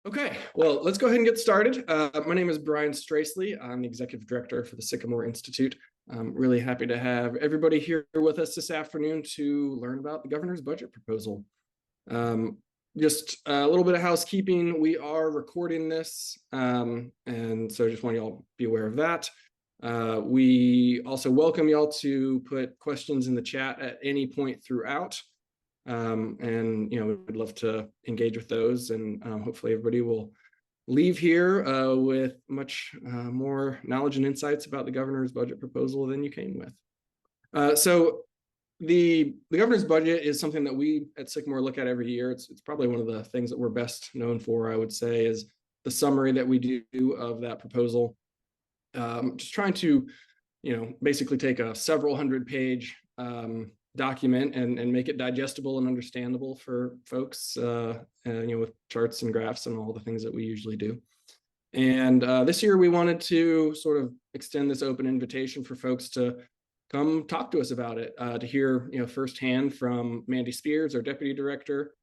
Okay, well, let's go ahead and get started. My name is Brian Stracely. I'm the Executive Director for the Sycamore Institute. I'm really happy to have everybody here with us this afternoon to learn about the governor's budget proposal. Just a little bit of housekeeping. We are recording this, and so I just want y'all to be aware of that. We also welcome y'all to put questions in the chat at any point throughout. And we'd love to engage with those, and hopefully everybody will leave here with much more knowledge and insights about the governor's budget proposal than you came with. So the governor's budget is something that we at Sycamore look at every year. It's probably one of the things that we're best known for, I would say, is the summary that we do of that proposal. Just trying to, basically take a several hundred page document and make it digestible and understandable for folks, with charts and graphs and all the things that we usually do. And this year we wanted to sort of extend this open invitation for folks to come talk to us about it, to hear firsthand from Mandy Spears, our deputy director,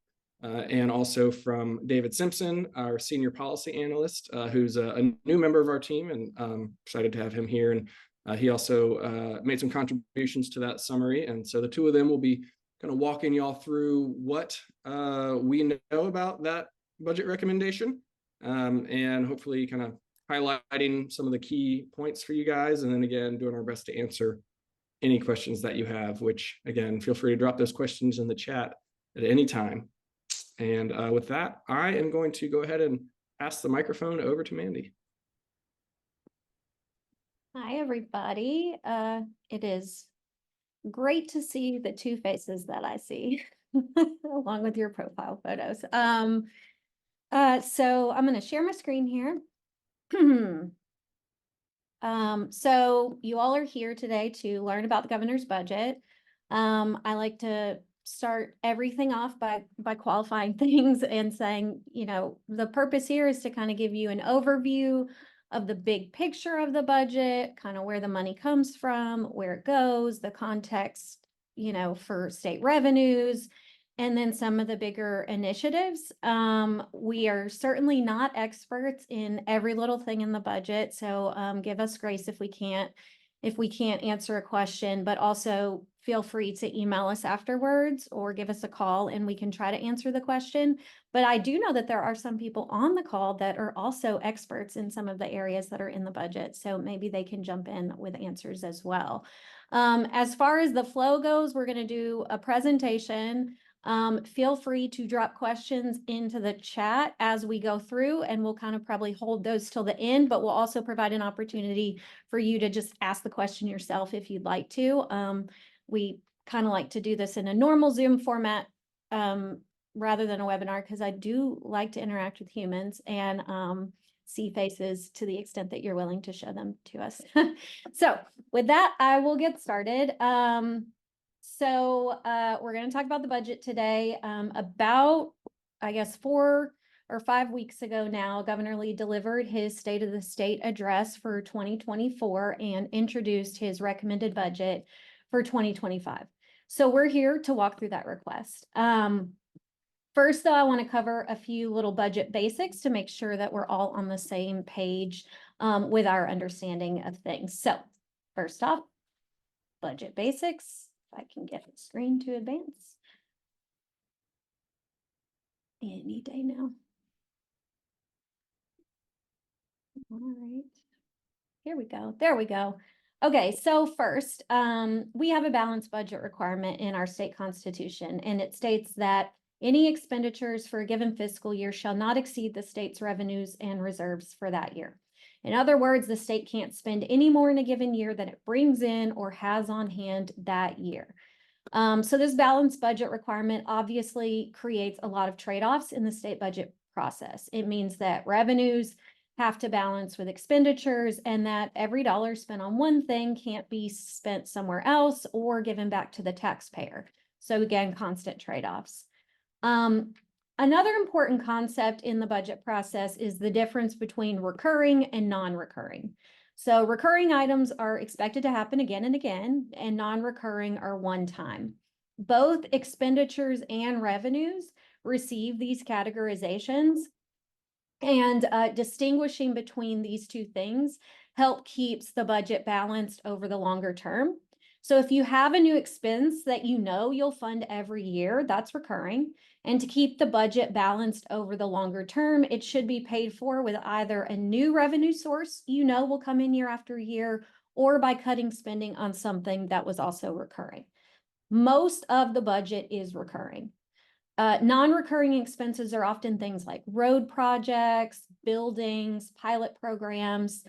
and also from David Simpson, our senior policy analyst, who's a new member of our team, and I'm excited to have him here. And he also made some contributions to that summary. And so the two of them will be kind of walking y'all through what we know about that budget recommendation, and hopefully kind of highlighting some of the key points for you guys. And then again, doing our best to answer any questions that you have, which again, feel free to drop those questions in the chat at any time. And with that, I am going to go ahead and pass the microphone over to Mandy. Hi, everybody. It is great to see the two faces that I see along with your profile photos. So I'm going to share my screen here. So you all are here today to learn about the governor's budget. I like to start everything off by qualifying things and saying, the purpose here is to kind of give you an overview of the big picture of the budget, kind of where the money comes from, where it goes, the context, for state revenues, and then some of the bigger initiatives. We are certainly not experts in every little thing in the budget, so give us grace if we can't answer a question, but also feel free to email us afterwards or give us a call and we can try to answer the question. But I do know that there are some people on the call that are also experts in some of the areas that are in the budget. So maybe they can jump in with answers as well. As far as the flow goes, we're going to do a presentation. Feel free to drop questions into the chat as we go through, and we'll kind of probably hold those till the end, but we'll also provide an opportunity for you to just ask the question yourself if you'd like to. We kind of like to do this in a normal Zoom format rather than a webinar, because I do like to interact with humans and see faces to the extent that you're willing to show them to us. So with that, I will get started. So we're going to talk about the budget today. About, I guess, 4 or 5 weeks ago now, Governor Lee delivered his State of the State address for 2024 and introduced his recommended budget for 2025. So we're here to walk through that request. First, though, I want to cover a few little budget basics to make sure that we're all on the same page with our understanding of things. So first off, budget basics. If I can get the screen to advance. Any day now. All right. Here we go. There we go. Okay, so first, we have a balanced budget requirement in our state constitution, and it states that any expenditures for a given fiscal year shall not exceed the state's revenues and reserves for that year. In other words, the state can't spend any more in a given year than it brings in or has on hand that year. So this balanced budget requirement obviously creates a lot of trade-offs in the state budget process. It means that revenues have to balance with expenditures, and that every dollar spent on one thing can't be spent somewhere else or given back to the taxpayer. So again, constant trade-offs. Another important concept in the budget process is the difference between recurring and non-recurring. So recurring items are expected to happen again and again, and non-recurring are one time. Both expenditures and revenues receive these categorizations. And distinguishing between these two things help keeps the budget balanced over the longer term. So if you have a new expense that you know you'll fund every year, that's recurring. And to keep the budget balanced over the longer term, it should be paid for with either a new revenue source you know will come in year after year, or by cutting spending on something that was also recurring. Most of the budget is recurring. Non-recurring expenses are often things like road projects, buildings, pilot programs,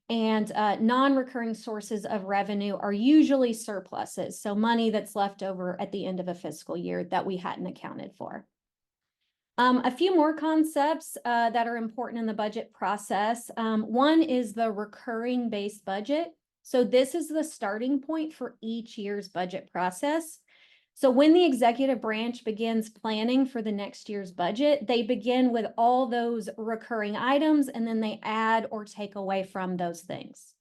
and non-recurring sources of revenue are usually surpluses, so money that's left over at the end of a fiscal year that we hadn't accounted for. A few more concepts that are important in the budget process. One is the recurring base budget. So this is the starting point for each year's budget process. So when the executive branch begins planning for the next year's budget, they begin with all those recurring items, and then they add or take away from those things.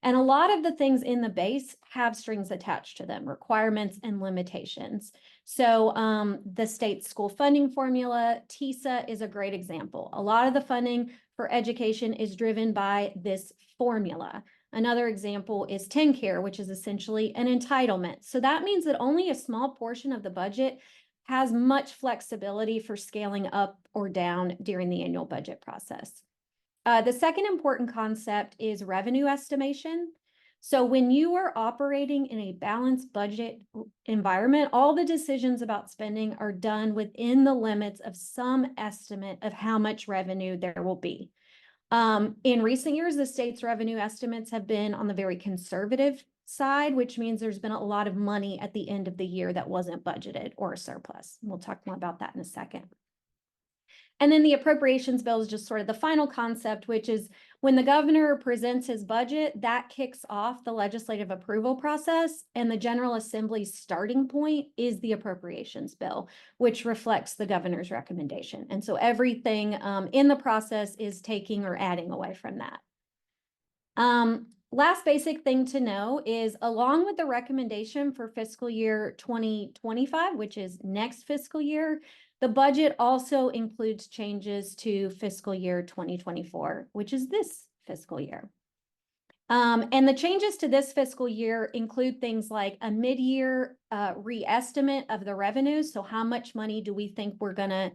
And a lot of the things in the base have strings attached to them, requirements and limitations. So the state school funding formula, TISA, is a great example. A lot of the funding for education is driven by this formula. Another example is TennCare, which is essentially an entitlement. So that means that only a small portion of the budget has much flexibility for scaling up or down during the annual budget process. The second important concept is revenue estimation. So when you are operating in a balanced budget environment, all the decisions about spending are done within the limits of some estimate of how much revenue there will be. In recent years, the state's revenue estimates have been on the very conservative side, which means there's been a lot of money at the end of the year that wasn't budgeted or a surplus. We'll talk more about that in a second. And then the appropriations bill is just sort of the final concept, which is when the governor presents his budget, that kicks off the legislative approval process, and the General Assembly's starting point is the appropriations bill, which reflects the governor's recommendation. And so everything in the process is taking or adding away from that. Last basic thing to know is, along with the recommendation for fiscal year 2025, which is next fiscal year, the budget also includes changes to fiscal year 2024, which is this fiscal year. And the changes to this fiscal year include things like a mid-year re-estimate of the revenues. So how much money do we think we're going to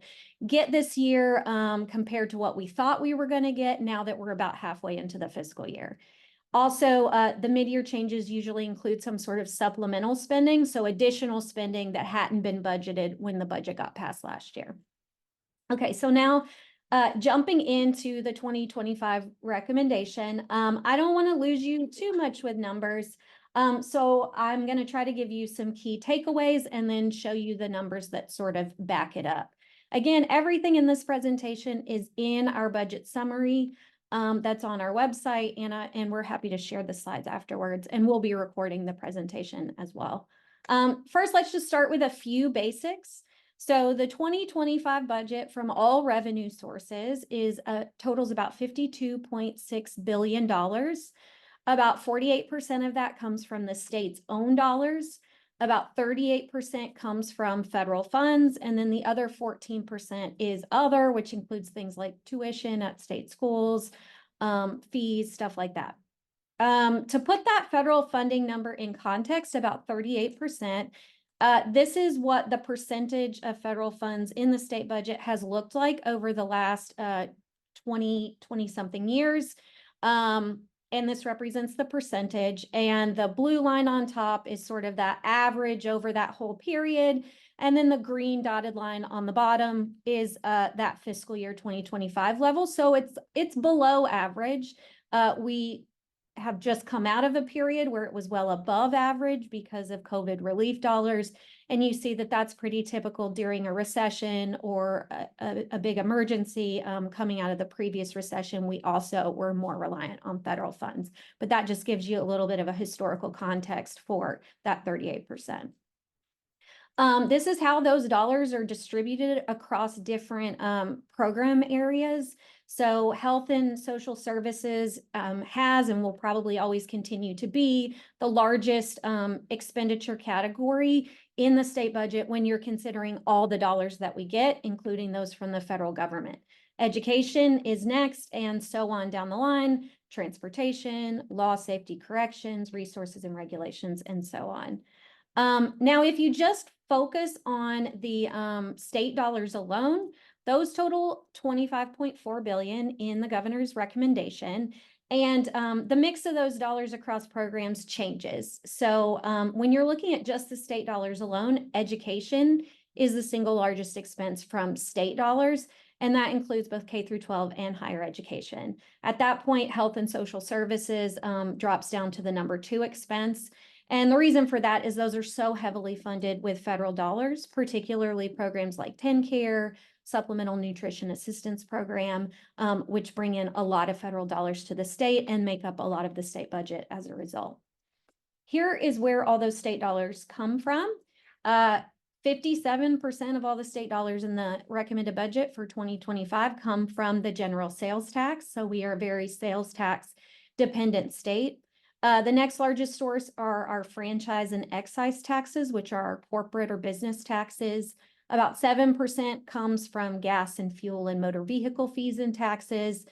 get this year compared to what we thought we were going to get now that we're about halfway into the fiscal year. Also, the mid-year changes usually include some sort of supplemental spending, so additional spending that hadn't been budgeted when the budget got passed last year. Okay, so now jumping into the 2025 recommendation, I don't want to lose you too much with numbers, so I'm going to try to give you some key takeaways and then show you the numbers that sort of back it up. Again, everything in this presentation is in our budget summary. That's on our website, and we're happy to share the slides afterwards, and we'll be recording the presentation as well. First, let's just start with a few basics. So the 2025 budget from all revenue sources is totals about $52.6 billion. About 48% of that comes from the state's own dollars. About 38% comes from federal funds, and then the other 14% is other, which includes things like tuition at state schools, fees, stuff like that. To put that federal funding number in context, about 38%, this is what the percentage of federal funds in the state budget has looked like over the last 20-something years. And this represents the percentage, and the blue line on top is sort of that average over that whole period. And then the green dotted line on the bottom is that fiscal year 2025 level. So it's below average. We have just come out of a period where it was well above average because of COVID relief dollars. And you see that that's pretty typical during a recession or a big emergency. Coming out of the previous recession, we also were more reliant on federal funds. But that just gives you a little bit of a historical context for that 38%. This is how those dollars are distributed across different program areas. So health and social services has and will probably always continue to be the largest expenditure category in the state budget when you're considering all the dollars that we get, including those from the federal government. Education is next, and so on down the line, transportation, law, safety, corrections, resources and regulations, and so on. Now, if you just focus on the state dollars alone, those total 25.4 billion in the governor's recommendation. And the mix of those dollars across programs changes. So when you're looking at just the state dollars alone, education is the single largest expense from state dollars, and that includes both K through 12 and higher education. At that point, health and social services drops down to the number 2 expense. And the reason for that is those are so heavily funded with federal dollars, particularly programs like TennCare, Supplemental Nutrition Assistance Program, which bring in a lot of federal dollars to the state and make up a lot of the state budget as a result. Here is where all those state dollars come from. 57% of all the state dollars in the recommended budget for 2025 come from the general sales tax. So we are a very sales tax dependent state. The next largest source are our franchise and excise taxes, which are our corporate or business taxes. About 7% comes from gas and fuel and motor vehicle fees and taxes.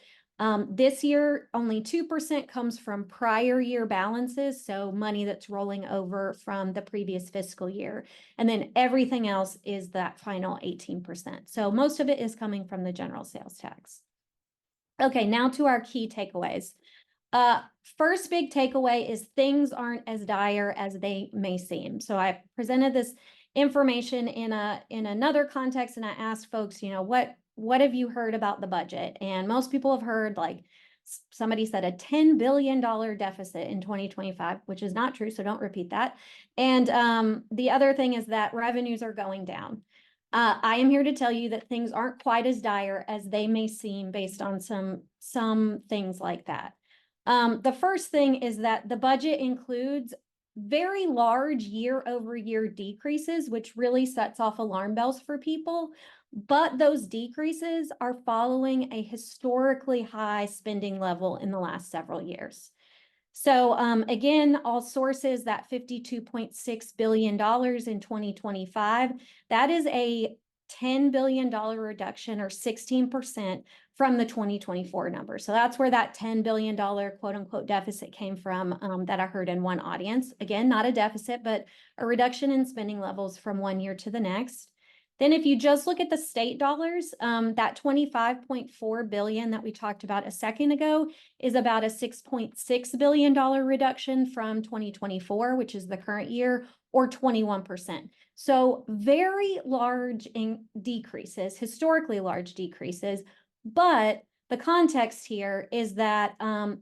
This year, only 2% comes from prior year balances, so money that's rolling over from the previous fiscal year. And then everything else is that final 18%. So most of it is coming from the general sales tax. Okay, now to our key takeaways. First big takeaway is things aren't as dire as they may seem. So I presented this information in another context, and I asked folks, you know, what have you heard about the budget? And most people have heard, like, somebody said a $10 billion deficit in 2025, which is not true, so don't repeat that. And the other thing is that revenues are going down. I am here to tell you that things aren't quite as dire as they may seem based on some things like that. The first thing is that the budget includes very large year-over-year decreases, which really sets off alarm bells for people. But those decreases are following a historically high spending level in the last several years. So again, all sources, that $52.6 billion in 2025, that is a $10 billion reduction, or 16% from the 2024 number. So that's where that $10 billion quote unquote deficit came from, that I heard in one audience. Again, not a deficit, but a reduction in spending levels from one year to the next. Then if you just look at the state dollars, that $25.4 billion that we talked about a second ago is about a $6.6 billion reduction from 2024, which is the current year, or 21%. So very large decreases, historically large decreases. But the context here is that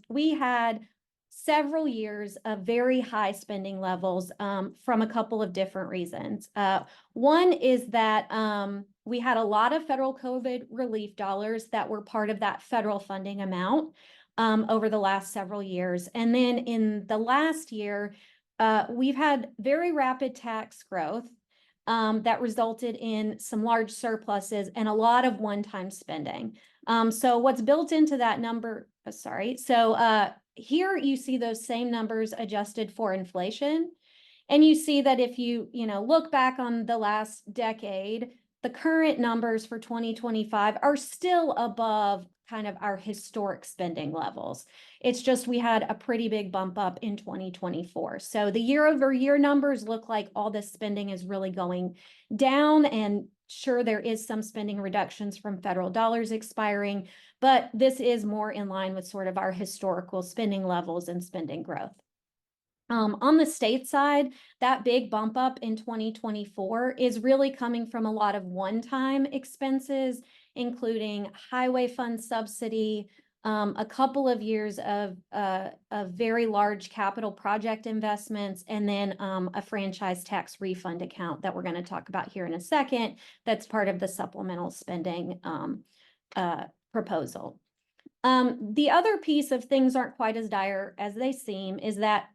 we had several years of very high spending levels from a couple of different reasons. One is that we had a lot of federal COVID relief dollars that were part of that federal funding amount over the last several years. And then in the last year, we've had very rapid tax growth that resulted in some large surpluses and a lot of one-time spending. So what's built into that number, here you see those same numbers adjusted for inflation. And you see that if you look back on the last decade, the current numbers for 2025 are still above kind of our historic spending levels. It's just we had a pretty big bump up in 2024. So the year-over-year numbers look like all this spending is really going down, and sure, there is some spending reductions from federal dollars expiring, but this is more in line with sort of our historical spending levels and spending growth. On the state side, that big bump up in 2024 is really coming from a lot of one-time expenses, including highway fund subsidy, a couple of years of very large capital project investments, and then a franchise tax refund account that we're going to talk about here in a second. That's part of the supplemental spending proposal. The other piece of things aren't quite as dire as they seem is that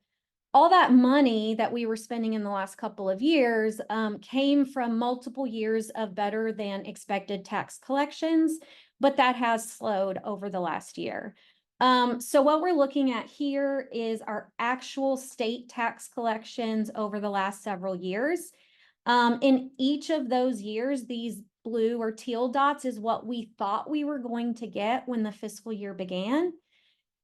all that money that we were spending in the last couple of years came from multiple years of better than expected tax collections, but that has slowed over the last year. So what we're looking at here is our actual state tax collections over the last several years. In each of those years, these blue or teal dots is what we thought we were going to get when the fiscal year began.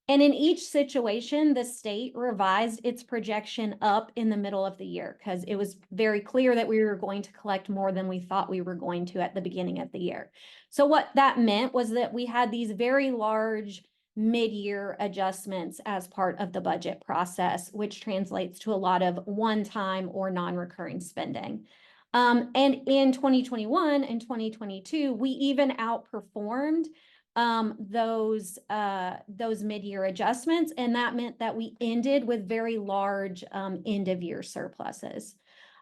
And in each situation, the state revised its projection up in the middle of the year because it was very clear that we were going to collect more than we thought we were going to at the beginning of the year. So what that meant was that we had these very large mid-year adjustments as part of the budget process, which translates to a lot of one-time or non-recurring spending. And in 2021 and 2022, we even outperformed those mid-year adjustments, and that meant that we ended with very large end-of-year surpluses.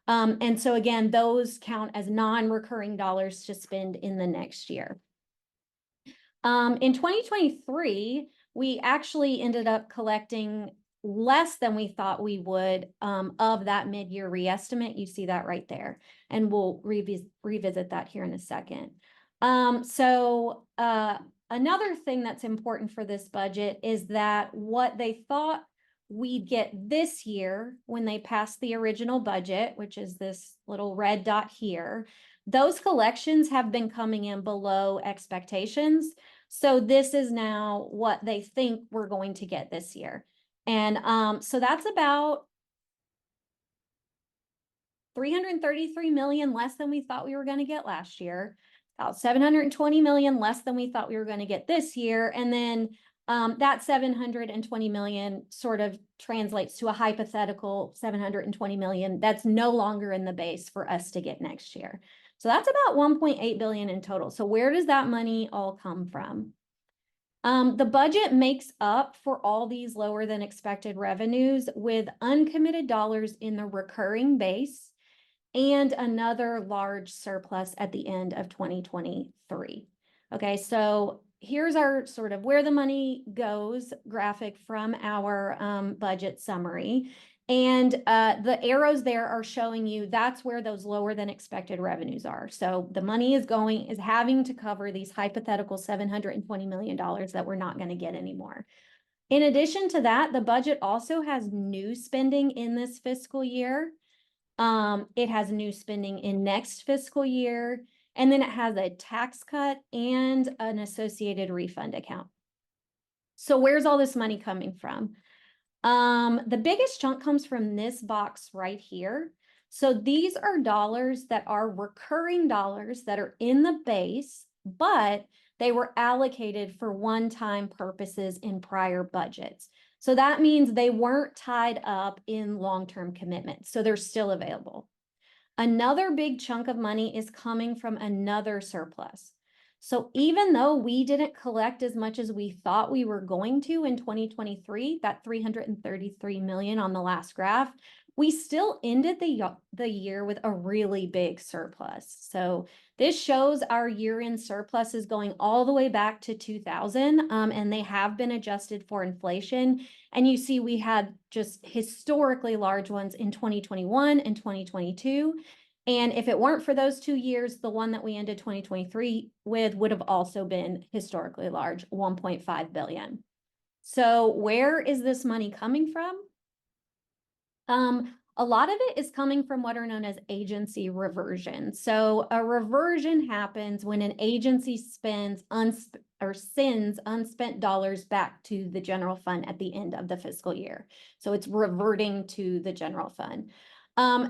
And so again, those count as non-recurring dollars to spend in the next year. In 2023, we actually ended up collecting less than we thought we would of that mid-year reestimate. You see that right there, and we'll revisit that here in a second. Another thing that's important for this budget is that what they thought we'd get this year when they passed the original budget, which is this little red dot here, those collections have been coming in below expectations. So this is now what they think we're going to get this year. And so that's about $333 million less than we thought we were going to get last year. About $720 million less than we thought we were going to get this year. And then that $720 million sort of translates to a hypothetical $720 million that's no longer in the base for us to get next year. So that's about $1.8 billion in total. So where does that money all come from? The budget makes up for all these lower than expected revenues with uncommitted dollars in the recurring base and another large surplus at the end of 2023. Okay, so here's our sort of where the money goes graphic from our budget summary. And the arrows there are showing you that's where those lower than expected revenues are. So the money is having to cover these hypothetical $720 million that we're not going to get anymore. In addition to that, the budget also has new spending in this fiscal year. It has new spending in next fiscal year, and then it has a tax cut and an associated refund account. So where's all this money coming from? The biggest chunk comes from this box right here. So these are dollars that are recurring dollars that are in the base, but they were allocated for one-time purposes in prior budgets. So that means they weren't tied up in long-term commitments, so they're still available. Another big chunk of money is coming from another surplus. So even though we didn't collect as much as we thought we were going to in 2023, that $333 million on the last graph, we still ended the year with a really big surplus. So this shows our year-end surpluses going all the way back to 2000, and they have been adjusted for inflation. And you see we had just historically large ones in 2021 and 2022. And if it weren't for those 2 years, the one that we ended 2023 with would have also been historically large, $1.5 billion. So where is this money coming from? A lot of it is coming from what are known as agency reversion. So a reversion happens when an agency sends unspent dollars back to the general fund at the end of the fiscal year. So it's reverting to the general fund.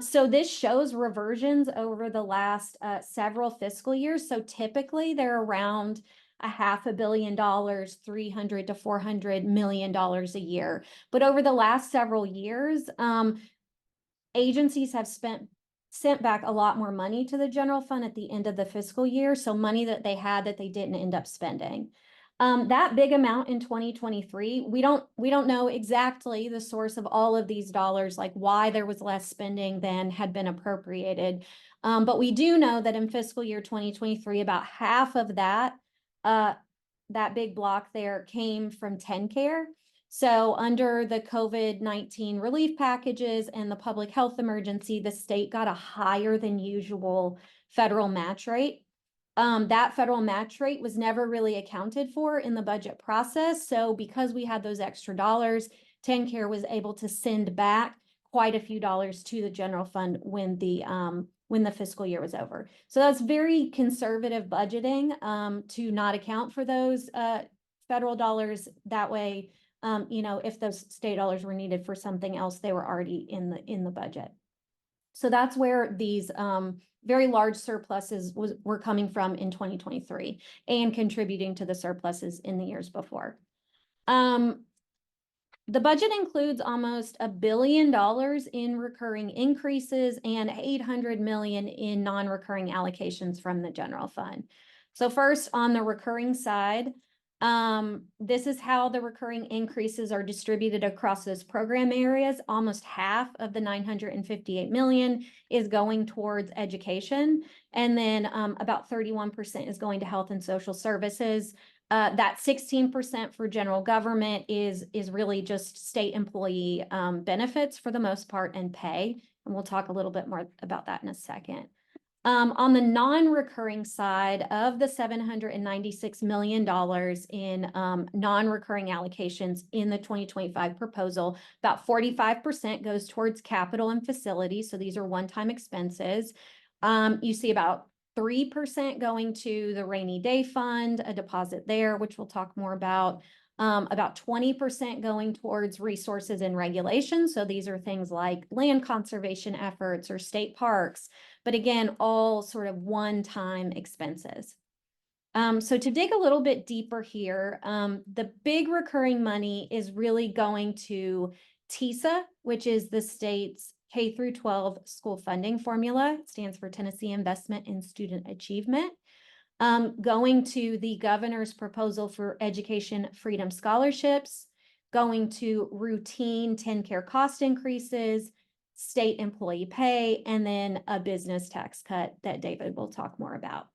So this shows reversions over the last several fiscal years. So typically they're around $500 million, $300 to $400 million a year. But over the last several years, agencies have sent back a lot more money to the general fund at the end of the fiscal year. So money that they had that they didn't end up spending. That big amount in 2023, we don't know exactly the source of all of these dollars, like why there was less spending than had been appropriated. But we do know that in fiscal year 2023, about half of that big block there came from TennCare. So under the COVID-19 relief packages and the public health emergency, the state got a higher than usual federal match rate. That federal match rate was never really accounted for in the budget process. So because we had those extra dollars, TennCare was able to send back quite a few dollars to the general fund when the when the fiscal year was over. So that's very conservative budgeting to not account for those federal dollars. That way, you know, if those state dollars were needed for something else, they were already in the budget. So that's where these very large surpluses were coming from in 2023 and contributing to the surpluses in the years before. The budget includes almost $1 billion in recurring increases and 800 million in non-recurring allocations from the general fund. So first, on the recurring side, this is how the recurring increases are distributed across those program areas. Almost half of the 958 million is going towards education, and then about 31% is going to health and social services. That 16% for general government is really just state employee benefits for the most part and pay. And we'll talk a little bit more about that in a second. On the non-recurring side of the $796 million in non-recurring allocations in the 2025 proposal, about 45% goes towards capital and facilities. So these are one-time expenses. You see about 3% going to the rainy day fund, a deposit there, which we'll talk more about 20% going towards resources and regulations. So these are things like land conservation efforts or state parks, but again, all sort of one-time expenses. So to dig a little bit deeper here, the big recurring money is really going to TISA, which is the state's K through 12 school funding formula. It stands for Tennessee Investment in Student Achievement. Going to the governor's proposal for education freedom scholarships, going to routine TennCare cost increases, state employee pay, and then a business tax cut that David will talk more about.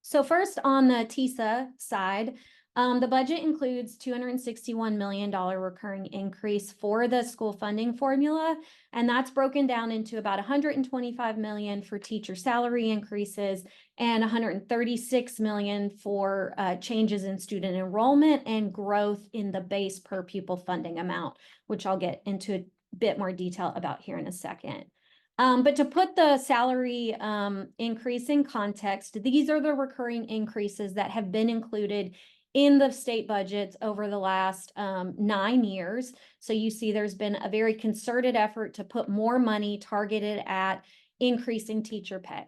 So first on the TISA side, the budget includes $261 million recurring increase for the school funding formula, and that's broken down into about $125 million for teacher salary increases and $136 million for changes in student enrollment and growth in the base per pupil funding amount, which I'll get into a bit more detail about here in a second. But to put the salary increase in context, these are the recurring increases that have been included in the state budgets over the last 9 years. So you see there's been a very concerted effort to put more money targeted at increasing teacher pay.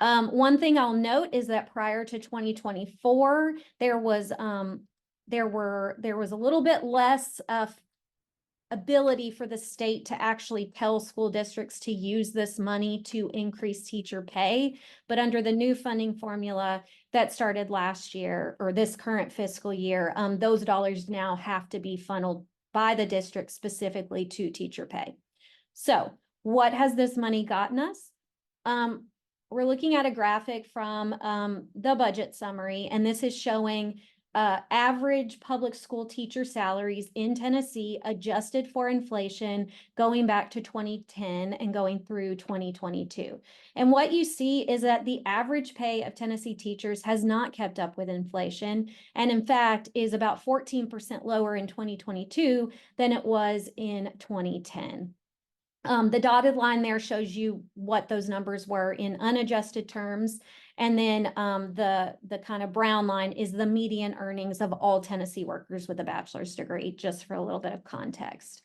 One thing I'll note is that prior to 2024, there was a little bit less ability for the state to actually tell school districts to use this money to increase teacher pay. But under the new funding formula that started last year or this current fiscal year, those dollars now have to be funneled by the district specifically to teacher pay. So what has this money gotten us? We're looking at a graphic from the budget summary, and this is showing average public school teacher salaries in Tennessee adjusted for inflation going back to 2010 and going through 2022. And what you see is that the average pay of Tennessee teachers has not kept up with inflation, and in fact is about 14% lower in 2022 than it was in 2010. The dotted line there shows you what those numbers were in unadjusted terms. And then the kind of brown line is the median earnings of all Tennessee workers with a bachelor's degree, just for a little bit of context.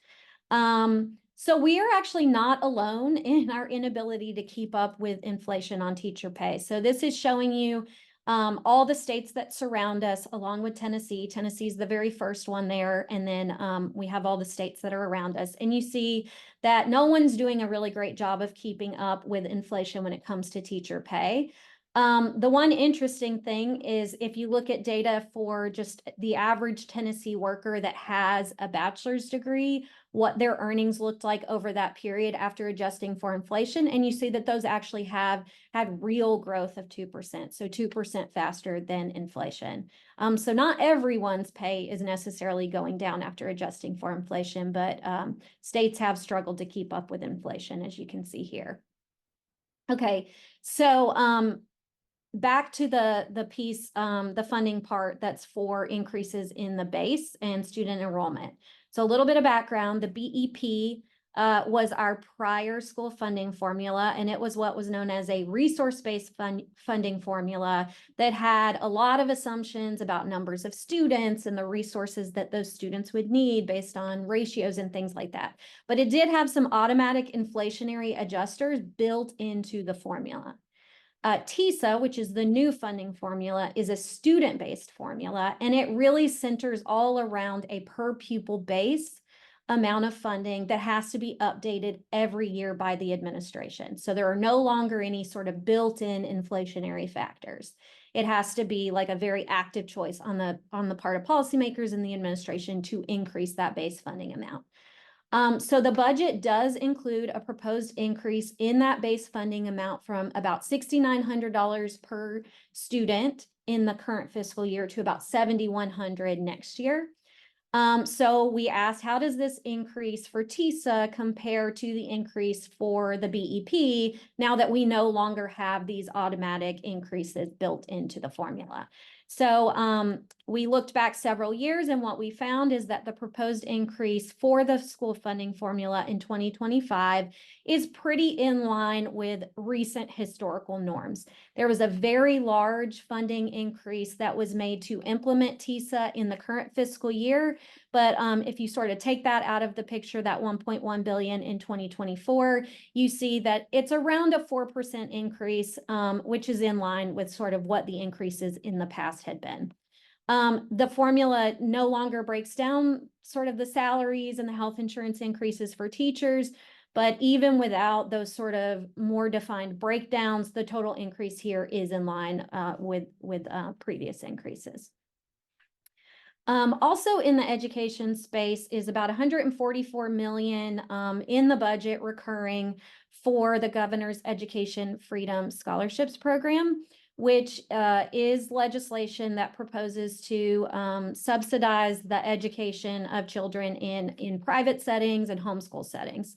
So we are actually not alone in our inability to keep up with inflation on teacher pay. So this is showing you all the states that surround us along with Tennessee. Tennessee is the very first one there. And then we have all the states that are around us. And you see that no one's doing a really great job of keeping up with inflation when it comes to teacher pay. The one interesting thing is if you look at data for just the average Tennessee worker that has a bachelor's degree, what their earnings looked like over that period after adjusting for inflation. And you see that those actually have had real growth of 2%, so 2% faster than inflation. So not everyone's pay is necessarily going down after adjusting for inflation, but states have struggled to keep up with inflation, as you can see here. Okay, so back to the piece, the funding part that's for increases in the base and student enrollment. So a little bit of background, the BEP was our prior school funding formula, and it was what was known as a resource-based funding formula that had a lot of assumptions about numbers of students and the resources that those students would need based on ratios and things like that. But it did have some automatic inflationary adjusters built into the formula. TISA, which is the new funding formula, is a student-based formula, and it really centers all around a per pupil base amount of funding that has to be updated every year by the administration. So there are no longer any sort of built-in inflationary factors. It has to be like a very active choice on the part of policymakers and the administration to increase that base funding amount. So the budget does include a proposed increase in that base funding amount from about $6,900 per student in the current fiscal year to about $7,100 next year. So we asked, how does this increase for TISA compare to the increase for the BEP now that we no longer have these automatic increases built into the formula? So we looked back several years, and what we found is that the proposed increase for the school funding formula in 2025 is pretty in line with recent historical norms. There was a very large funding increase that was made to implement TISA in the current fiscal year. But if you sort of take that out of the picture, that 1.1 billion in 2024, you see that it's around a 4% increase, which is in line with sort of what the increases in the past had been. The formula no longer breaks down sort of the salaries and the health insurance increases for teachers, but even without those sort of more defined breakdowns, the total increase here is in line with previous increases. Also in the education space is about 144 million in the budget recurring for the Governor's Education Freedom Scholarships Program, which is legislation that proposes to subsidize the education of children in private settings and homeschool settings.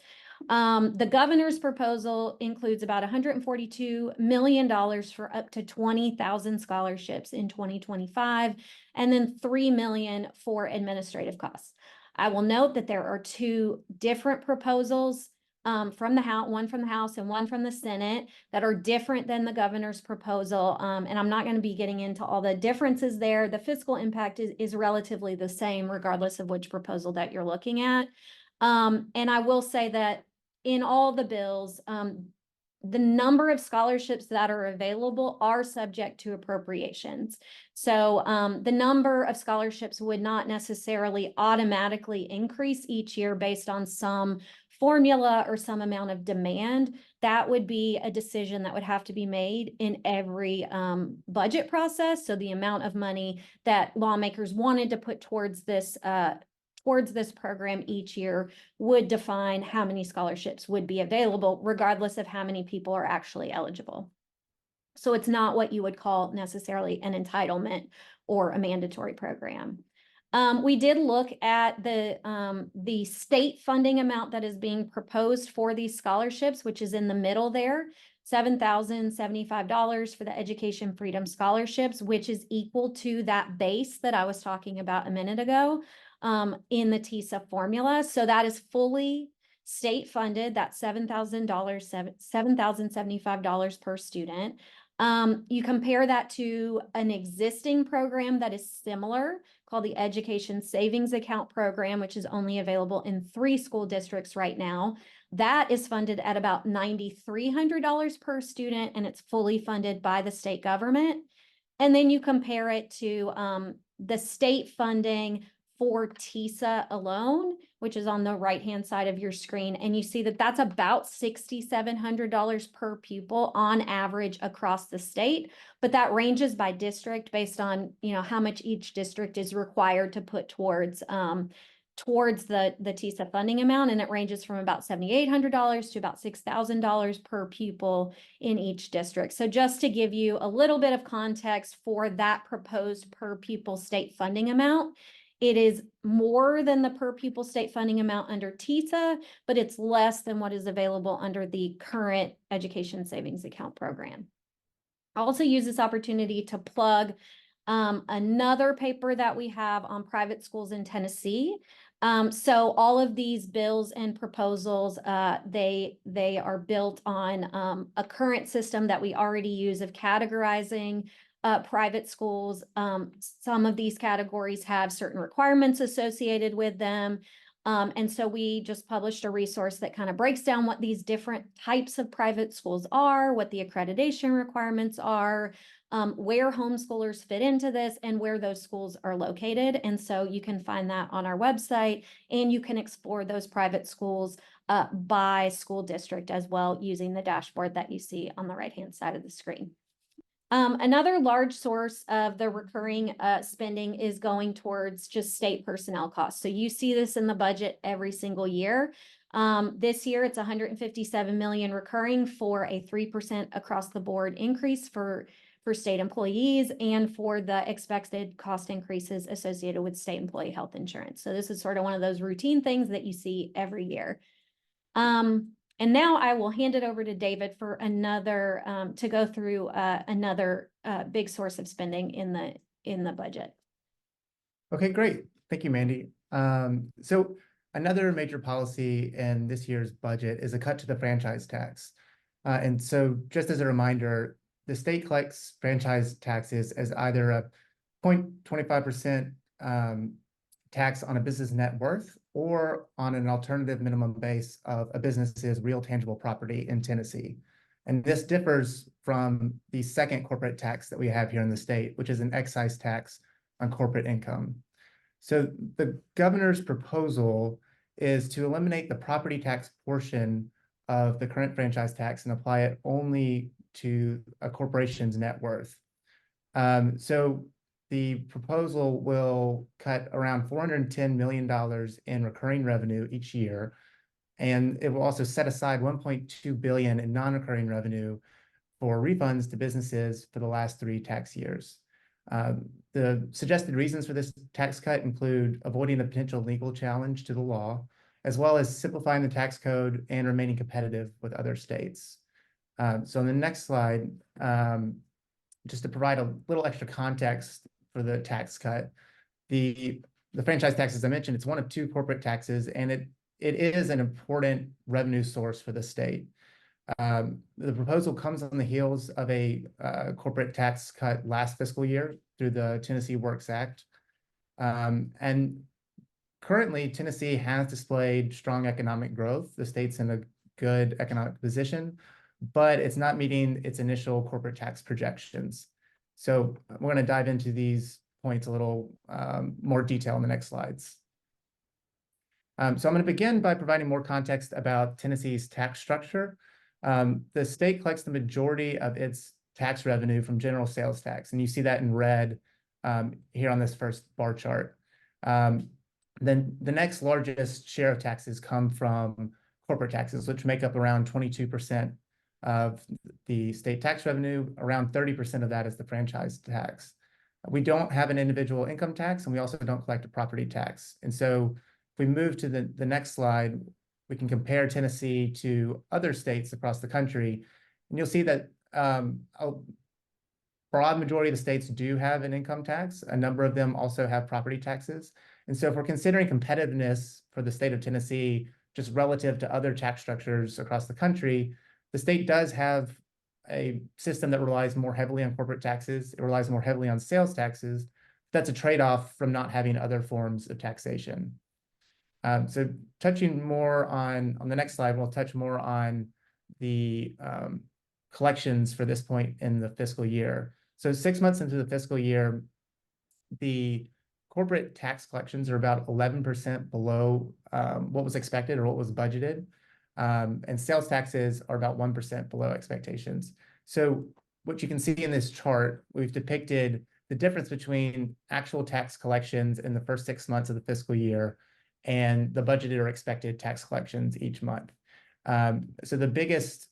The governor's proposal includes about $142 million for up to 20,000 scholarships in 2025, and then $3 million for administrative costs. I will note that there are two different proposals from the House, one from the House and one from the Senate, that are different than the governor's proposal. And I'm not going to be getting into all the differences there. The fiscal impact is relatively the same, regardless of which proposal that you're looking at. And I will say that in all the bills, the number of scholarships that are available are subject to appropriations. So the number of scholarships would not necessarily automatically increase each year based on some formula or some amount of demand. That would be a decision that would have to be made in every budget process. So the amount of money that lawmakers wanted to put towards this program each year would define how many scholarships would be available, regardless of how many people are actually eligible. So it's not what you would call necessarily an entitlement or a mandatory program. We did look at the state funding amount that is being proposed for these scholarships, which is in the middle there, $7,075 for the Education Freedom Scholarships, which is equal to that base that I was talking about a minute ago in the TISA formula. So that is fully state funded, that's $7,075 per student. You compare that to an existing program that is similar called the Education Savings Account Program, which is only available in 3 school districts right now. That is funded at about $9,300 per student, and it's fully funded by the state government. And then you compare it to the state funding for TISA alone, which is on the right-hand side of your screen. And you see that that's about $6,700 per pupil on average across the state. But that ranges by district based on, how much each district is required to put towards the TISA funding amount. And it ranges from about $7,800 to about $6,000 per pupil in each district. So just to give you a little bit of context for that proposed per pupil state funding amount, it is more than the per pupil state funding amount under TISA, but it's less than what is available under the current Education Savings Account Program. I also use this opportunity to plug Another paper that we have on private schools in Tennessee. So all of these bills and proposals, they are built on a current system that we already use of categorizing private schools. Some of these categories have certain requirements associated with them. And so we just published a resource that kind of breaks down what these different types of private schools are, what the accreditation requirements are, where homeschoolers fit into this, and where those schools are located. And so you can find that on our website, and you can explore those private schools by school district as well, using the dashboard that you see on the right-hand side of the screen. Another large source of the recurring spending is going towards just state personnel costs. So you see this in the budget every single year. This year it's 157 million recurring for a 3% across the board increase for state employees and for the expected cost increases associated with state employee health insurance. So this is sort of one of those routine things that you see every year. And now I will hand it over to David for another, to go through another big source of spending in the budget. Okay, great. Thank you, Mandy. So another major policy in this year's budget is a cut to the franchise tax. And so just as a reminder, the state collects franchise taxes as either a 0.25% tax on a business net worth or on an alternative minimum base of a business's real tangible property in Tennessee. And this differs from the second corporate tax that we have here in the state, which is an excise tax on corporate income. So the governor's proposal is to eliminate the property tax portion of the current franchise tax and apply it only to a corporation's net worth. So the proposal will cut around $410 million in recurring revenue each year, and it will also set aside $1.2 billion in non-recurring revenue for refunds to businesses for the last 3 tax years. The suggested reasons for this tax cut include avoiding a potential legal challenge to the law, as well as simplifying the tax code and remaining competitive with other states. So on the next slide, just to provide a little extra context for the tax cut, the franchise tax, as I mentioned, it's one of 2 corporate taxes, and it is an important revenue source for the state. The proposal comes on the heels of a corporate tax cut last fiscal year through the Tennessee Works Act. And currently, Tennessee has displayed strong economic growth. The state's in a good economic position, but it's not meeting its initial corporate tax projections. So we're going to dive into these points a little more detail in the next slides. So I'm going to begin by providing more context about Tennessee's tax structure. The state collects the majority of its tax revenue from general sales tax, and you see that in red here on this first bar chart. Then the next largest share of taxes come from corporate taxes, which make up around 22% of the state tax revenue. Around 30% of that is the franchise tax. We don't have an individual income tax, and we also don't collect a property tax. And so if we move to the next slide, we can compare Tennessee to other states across the country, and you'll see that a broad majority of the states do have an income tax. A number of them also have property taxes. And so if we're considering competitiveness for the state of Tennessee, just relative to other tax structures across the country, the state does have a system that relies more heavily on corporate taxes. It relies more heavily on sales taxes. That's a trade-off from not having other forms of taxation. So touching more on the next slide, we'll touch more on the collections for this point in the fiscal year. So 6 months into the fiscal year, the corporate tax collections are about 11% below what was expected or what was budgeted. And sales taxes are about 1% below expectations. So what you can see in this chart, we've depicted the difference between actual tax collections in the first 6 months of the fiscal year and the budgeted or expected tax collections each month. So the biggest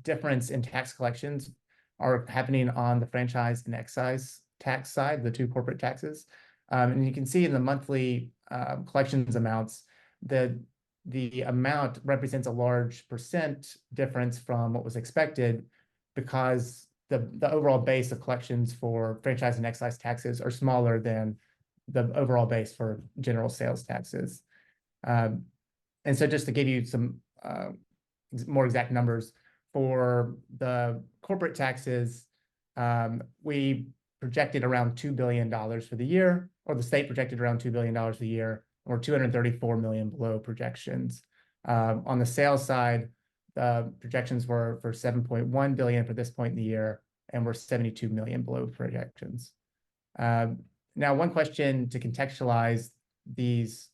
difference in tax collections are happening on the franchise and excise tax side, the 2 corporate taxes. And you can see in the monthly collections amounts that the amount represents a large percent difference from what was expected, because the overall base of collections for franchise and excise taxes are smaller than the overall base for general sales taxes. And so just to give you some more exact numbers, for the corporate taxes, we projected around $2 billion for the year, or the state projected around $2 billion a year, or 234 million below projections. On the sales side, the projections were for 7.1 billion for this point in the year, and we're 72 million below projections. Now, one question to contextualize these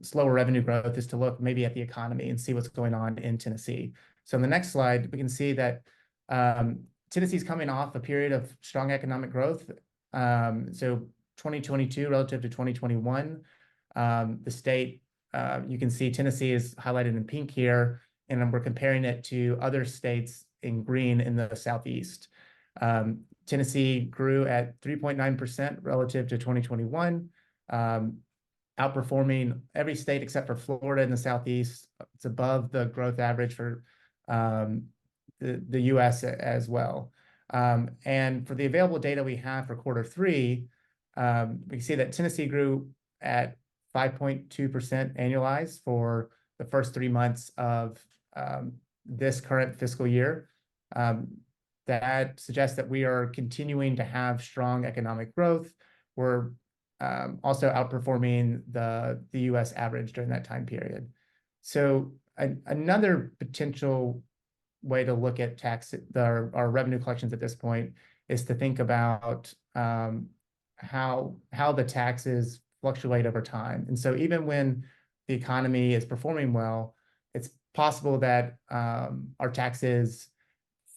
slower revenue growth is to look maybe at the economy and see what's going on in Tennessee. So on the next slide, we can see that Tennessee's coming off a period of strong economic growth. So 2022 relative to 2021, the state, you can see Tennessee is highlighted in pink here, and we're comparing it to other states in green in the Southeast. Tennessee grew at 3.9% relative to 2021, outperforming every state except for Florida in the Southeast. It's above the growth average for the US as well. And for the available data we have for Q3, we can see that Tennessee grew at 5.2% annualized for the first 3 months of this current fiscal year. That suggests that we are continuing to have strong economic growth. We're also outperforming the US average during that time period. So another potential way to look at our revenue collections at this point is to think about how the taxes fluctuate over time. And so even when the economy is performing well, it's possible that our taxes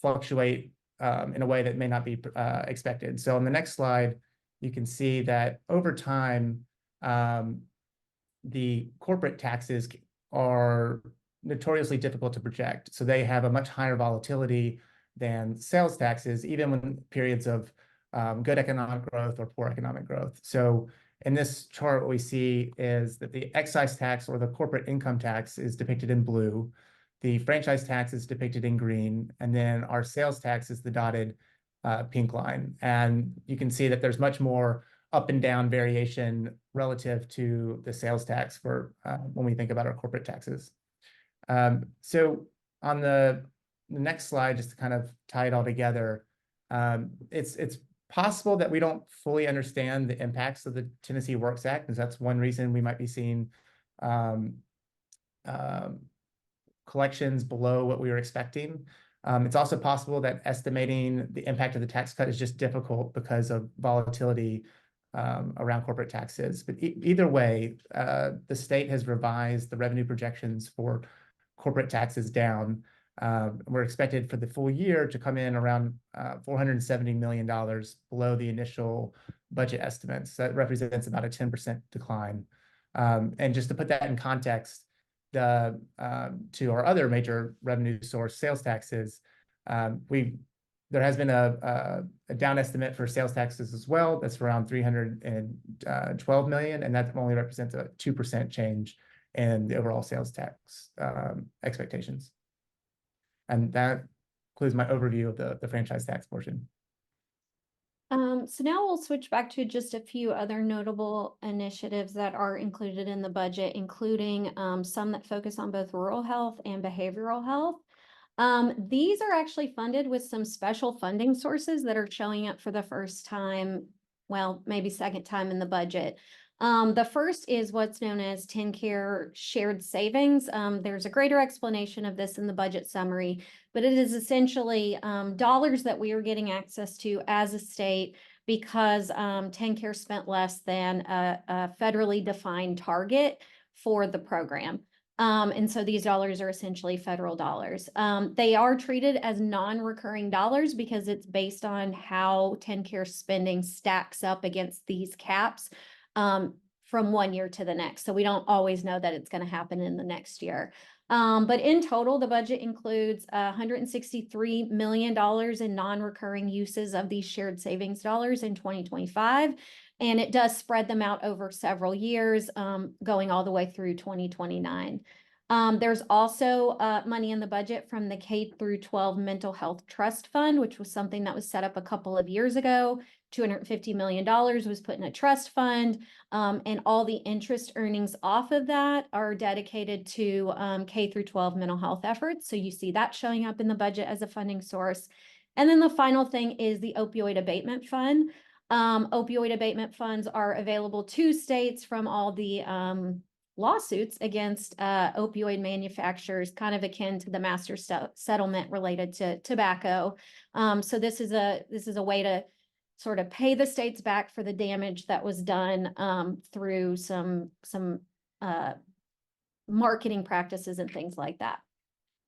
fluctuate in a way that may not be expected. So on the next slide, you can see that over time, the corporate taxes are notoriously difficult to project. So they have a much higher volatility than sales taxes, even when periods of good economic growth or poor economic growth. So in this chart, what we see is that the excise tax or the corporate income tax is depicted in blue. The franchise tax is depicted in green, and then our sales tax is the dotted pink line. And you can see that there's much more up and down variation relative to the sales tax for when we think about our corporate taxes. So on the next slide, just to kind of tie it all together, it's possible that we don't fully understand the impacts of the Tennessee Works Act, because that's one reason we might be seeing collections below what we were expecting. It's also possible that estimating the impact of the tax cut is just difficult because of volatility around corporate taxes. But either way, the state has revised the revenue projections for corporate taxes down. We're expected for the full year to come in around $470 million below the initial budget estimates. That represents about a 10% decline. And just to put that in context, to our other major revenue source, sales taxes, there has been a down estimate for sales taxes as well. That's around 312 million, and that only represents a 2% change in the overall sales tax expectations. And that concludes my overview of the franchise tax portion. So now we'll switch back to just a few other notable initiatives that are included in the budget, including some that focus on both rural health and behavioral health. These are actually funded with some special funding sources that are showing up for the first time, well, maybe second time in the budget. The first is what's known as TennCare shared savings. There's a greater explanation of this in the budget summary, but it is essentially dollars that we are getting access to as a state because TennCare spent less than a federally defined target for the program. And so these dollars are essentially federal dollars. They are treated as non-recurring dollars because it's based on how TennCare spending stacks up against these caps from one year to the next. So we don't always know that it's going to happen in the next year. But in total, the budget includes $163 million in non-recurring uses of these shared savings dollars in 2025. And it does spread them out over several years, going all the way through 2029. There's also money in the budget from the K through 12 Mental Health Trust Fund, which was something that was set up a couple of years ago. $250 million was put in a trust fund, and all the interest earnings off of that are dedicated to K through 12 mental health efforts. So you see that showing up in the budget as a funding source. And then the final thing is the opioid abatement fund. Opioid abatement funds are available to states from all the lawsuits against opioid manufacturers, kind of akin to the master settlement related to tobacco. So this is a way to sort of pay the states back for the damage that was done through some marketing practices and things like that.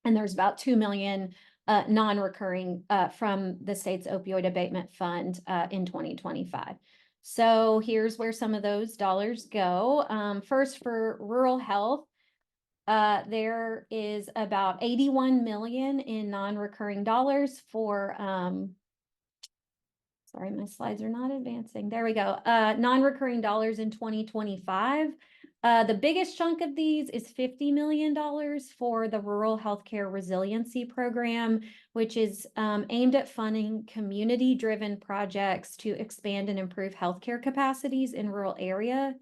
And there's about 2 million non-recurring from the state's opioid abatement fund in 2025. So here's where some of those dollars go. First, for rural health, there is about 81 million in non-recurring dollars for, sorry, my slides are not advancing. There we go. Non-recurring dollars in 2025. The biggest chunk of these is $50 million for the Rural Healthcare Resiliency Program, which is aimed at funding community-driven projects to expand and improve healthcare capacities in rural areas.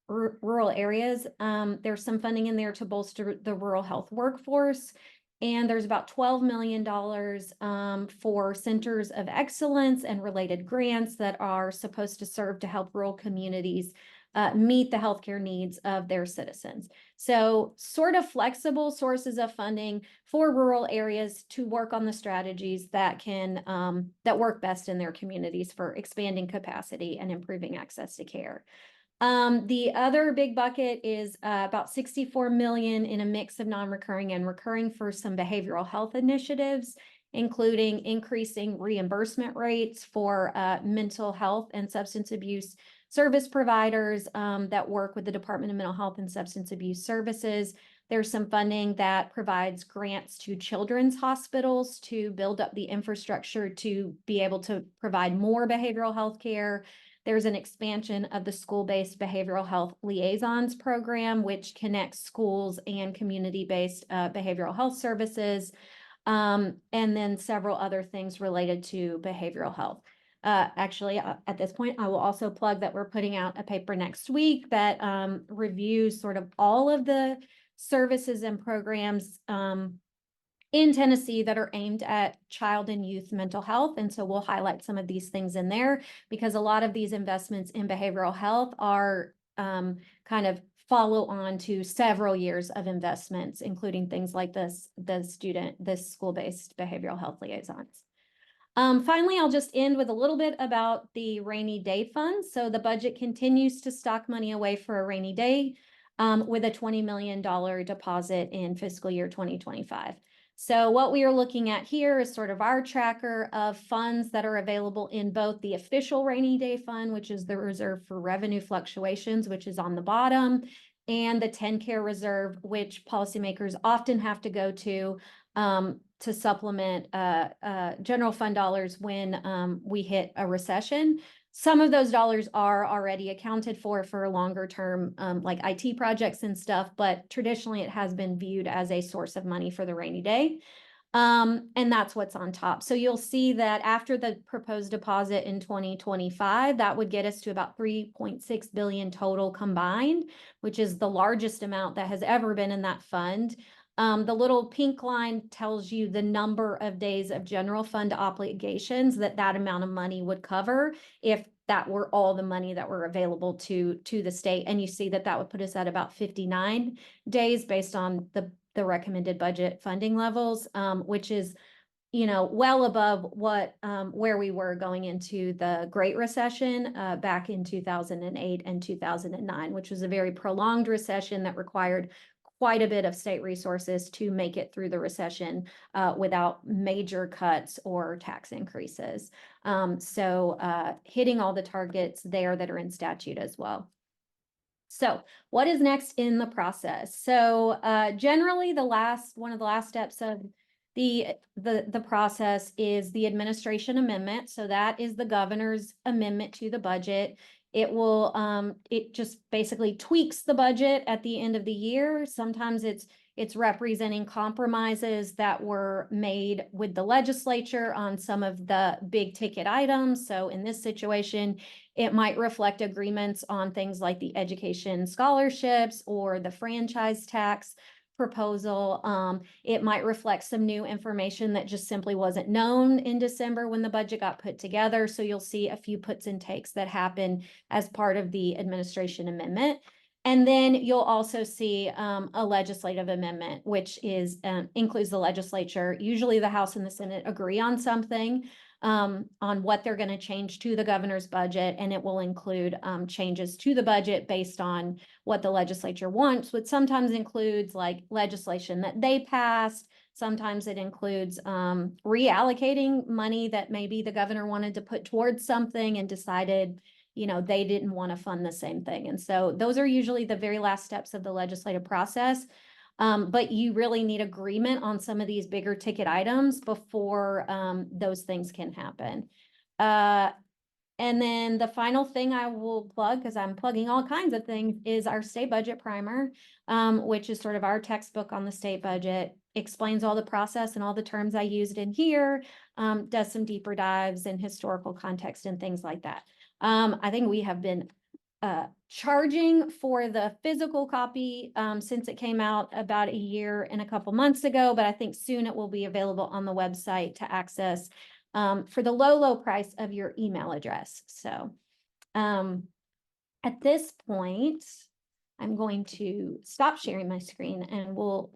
There's some funding in there to bolster the rural health workforce. And there's about $12 million for centers of excellence and related grants that are supposed to serve to help rural communities meet the healthcare needs of their citizens. So sort of flexible sources of funding for rural areas to work on the strategies that can that work best in their communities for expanding capacity and improving access to care. The other big bucket is about 64 million in a mix of non-recurring and recurring for some behavioral health initiatives, including increasing reimbursement rates for mental health and substance abuse service providers that work with the Department of Mental Health and Substance Abuse Services. There's some funding that provides grants to children's hospitals to build up the infrastructure to be able to provide more behavioral health care. There's an expansion of the school-based behavioral health liaisons program, which connects schools and community-based behavioral health services, and then several other things related to behavioral health. Actually, at this point, I will also plug that we're putting out a paper next week that reviews sort of all of the services and programs in Tennessee that are aimed at child and youth mental health. And so we'll highlight some of these things in there because a lot of these investments in behavioral health are kind of follow on to several years of investments, including things like this school-based behavioral health liaisons. Finally, I'll just end with a little bit about the rainy day fund. So the budget continues to stock money away for a rainy day with a $20 million deposit in fiscal year 2025. So what we are looking at here is sort of our tracker of funds that are available in both the official rainy day fund, which is the reserve for revenue fluctuations, which is on the bottom, and the 10-care reserve, which policymakers often have to go to supplement general fund dollars when we hit a recession. Some of those dollars are already accounted for longer term, like IT projects and stuff, but traditionally it has been viewed as a source of money for the rainy day. And that's what's on top. So you'll see that after the proposed deposit in 2025, that would get us to about 3.6 billion total combined, which is the largest amount that has ever been in that fund. The little pink line tells you the number of days of general fund obligations that amount of money would cover if that were all the money that were available to the state. And you see that would put us at about 59 days based on the recommended budget funding levels, which is, well above what where we were going into the Great Recession back in 2008 and 2009, which was a very prolonged recession that required quite a bit of state resources to make it through the recession without major cuts or tax increases. So hitting all the targets there that are in statute as well. So what is next in the process? So generally one of the last steps of the process is the administration amendment. So that is the governor's amendment to the budget. It just basically tweaks the budget at the end of the year. Sometimes it's It's representing compromises that were made with the legislature on some of the big ticket items. So in this situation, it might reflect agreements on things like the education scholarships or the franchise tax proposal. It might reflect some new information that just simply wasn't known in December when the budget got put together. So you'll see a few puts and takes that happen as part of the administration amendment. And then you'll also see a legislative amendment, which is includes the legislature. Usually the House and the Senate agree on something on what they're going to change to the governor's budget, and it will include changes to the budget based on what the legislature wants, which sometimes includes like legislation that they passed. Sometimes it includes reallocating money that maybe the governor wanted to put towards something and decided, you know, they didn't want to fund the same thing. And so those are usually the very last steps of the legislative process. But you really need agreement on some of these bigger ticket items before those things can happen. And then the final thing I will plug, because I'm plugging all kinds of things, is our state budget primer, which is sort of our textbook on the state budget, explains all the process and all the terms I used in here, does some deeper dives in historical context and things like that. I think we have been charging for the physical copy since it came out about a year and a couple months ago, but I think soon it will be available on the website to access for the low price of your email address. So at this point, I'm going to stop sharing my screen and we'll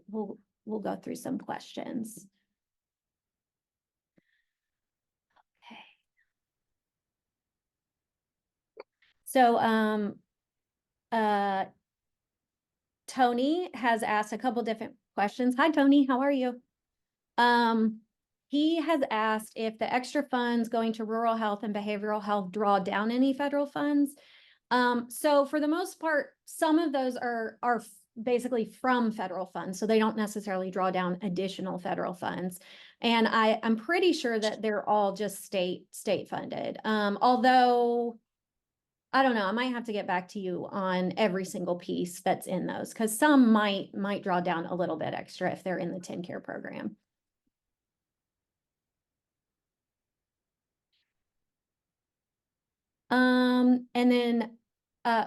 go through some questions. Okay. So Tony has asked a couple different questions. Hi, Tony, how are you? He has asked if the extra funds going to rural health and behavioral health draw down any federal funds. So for the most part, some of those are basically from federal funds, so they don't necessarily draw down additional federal funds. And I'm pretty sure that they're all just state funded. Although I don't know, I might have to get back to you on every single piece that's in those, because some might draw down a little bit extra if they're in the TennCare program. And then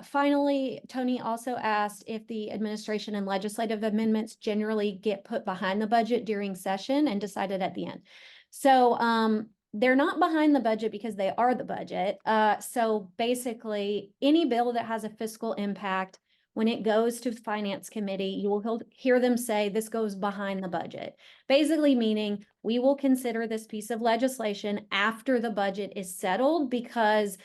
finally, Tony also asked if the administration and legislative amendments generally get put behind the budget during session and decided at the end. So they're not behind the budget because they are the budget. So basically, any bill that has a fiscal impact, when it goes to the Finance Committee, you will hear them say this goes behind the budget. Basically meaning we will consider this piece of legislation after the budget is settled because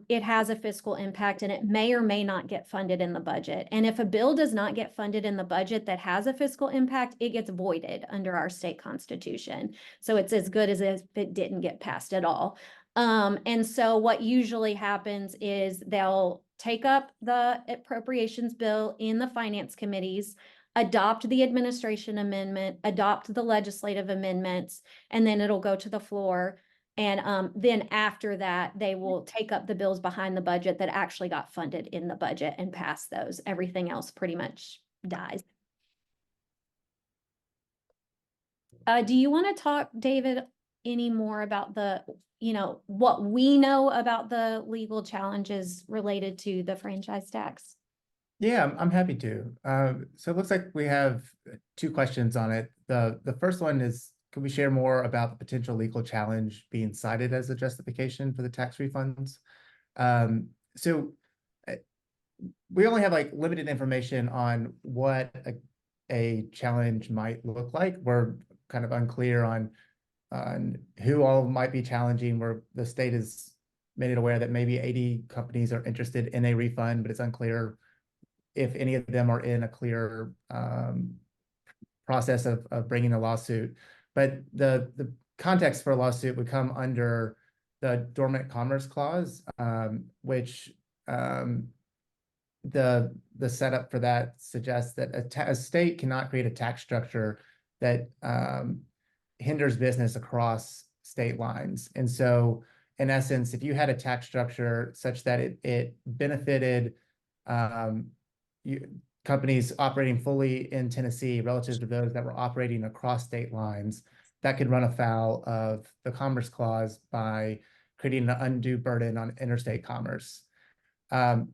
it has a fiscal impact and it may or may not get funded in the budget. And if a bill does not get funded in the budget that has a fiscal impact, it gets voided under our state constitution. So it's as good as if it didn't get passed at all. And so what usually happens is they'll take up the appropriations bill in the finance committees, adopt the administration amendment, adopt the legislative amendments, and then it'll go to the floor. And then after that, they will take up the bills behind the budget that actually got funded in the budget and pass those. Everything else pretty much dies. Do you want to talk, David, any more about the, what we know about the legal challenges related to the franchise tax? Yeah, I'm happy to. So it looks like we have two questions on it. The first one is, can we share more about the potential legal challenge being cited as a justification for the tax refunds? So we only have like limited information on what a challenge might look like. We're kind of unclear on who all might be challenging, where the state has made it aware that maybe 80 companies are interested in a refund, but it's unclear if any of them are in a clear process of bringing a lawsuit. But the context for a lawsuit would come under the Dormant Commerce Clause, which the setup for that suggests that a state cannot create a tax structure that hinders business across state lines. And so, in essence, if you had a tax structure such that it benefited companies operating fully in Tennessee relative to those that were operating across state lines, that could run afoul of the Commerce Clause by creating an undue burden on interstate commerce. I'm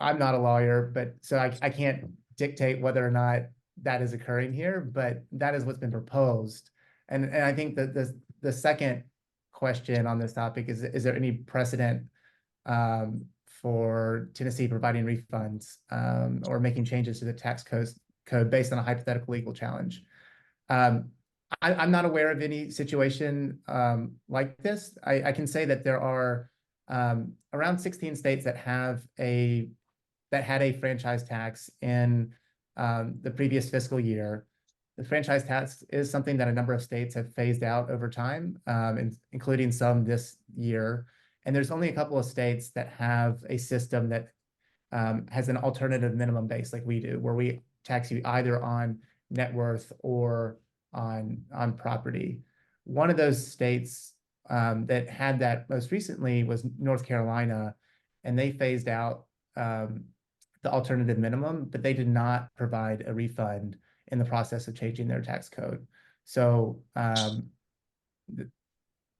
not a lawyer, but so I can't dictate whether or not that is occurring here, but that is what's been proposed. And I think that the second question on this topic is there any precedent for Tennessee providing refunds or making changes to the tax code based on a hypothetical legal challenge? I'm not aware of any situation like this. I can say that there are around 16 states that had a franchise tax in the previous fiscal year. The franchise tax is something that a number of states have phased out over time, including some this year. And there's only a couple of states that have a system that has an alternative minimum base like we do, where we tax you either on net worth or on property. One of those states that had that most recently was North Carolina, and they phased out the alternative minimum, but they did not provide a refund in the process of changing their tax code. So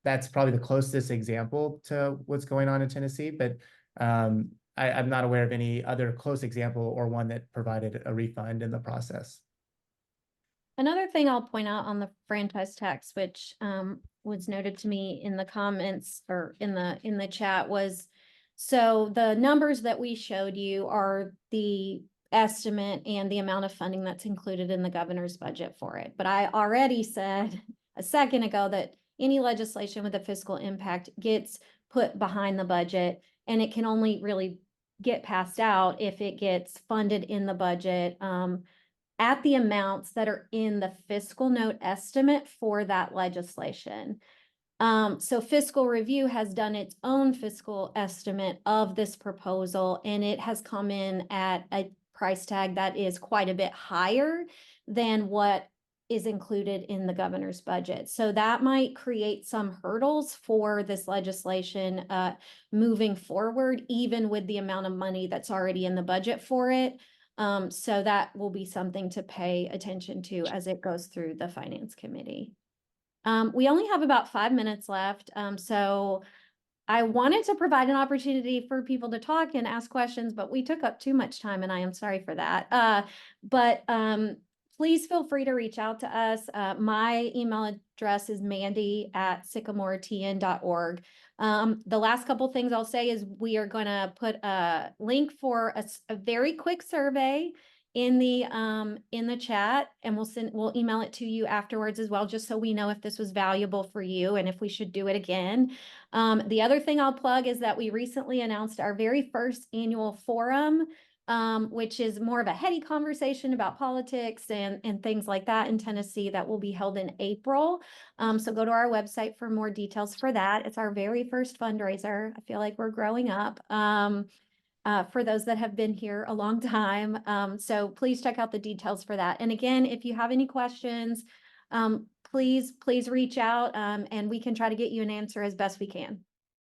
that's probably the closest example to what's going on in Tennessee, but I'm not aware of any other close example or one that provided a refund in the process. Another thing I'll point out on the franchise tax, which was noted to me in the comments or in the chat, was so the numbers that we showed you are the estimate and the amount of funding that's included in the governor's budget for it. But I already said a second ago that any legislation with a fiscal impact gets put behind the budget, and it can only really get passed out if it gets funded in the budget at the amounts that are in the fiscal note estimate for that legislation. So fiscal review has done its own fiscal estimate of this proposal, and it has come in at a price tag that is quite a bit higher than what is included in the governor's budget. So that might create some hurdles for this legislation moving forward, even with the amount of money that's already in the budget for it. So that will be something to pay attention to as it goes through the Finance Committee. We only have about 5 minutes left, so I wanted to provide an opportunity for people to talk and ask questions, but we took up too much time, and I am sorry for that. But please feel free to reach out to us. My email address is mandy@sycamoretn.org. The last couple things I'll say is we are going to put a link for a very quick survey in the chat, and we'll email it to you afterwards as well, just so we know if this was valuable for you and if we should do it again. The other thing I'll plug is that we recently announced our very first annual forum, which is more of a heady conversation about politics and things like that in Tennessee, that will be held in April. So go to our website for more details for that. It's our very first fundraiser. I feel like we're growing up. For those that have been here a long time. So please check out the details for that. And again, if you have any questions, please reach out and we can try to get you an answer as best we can.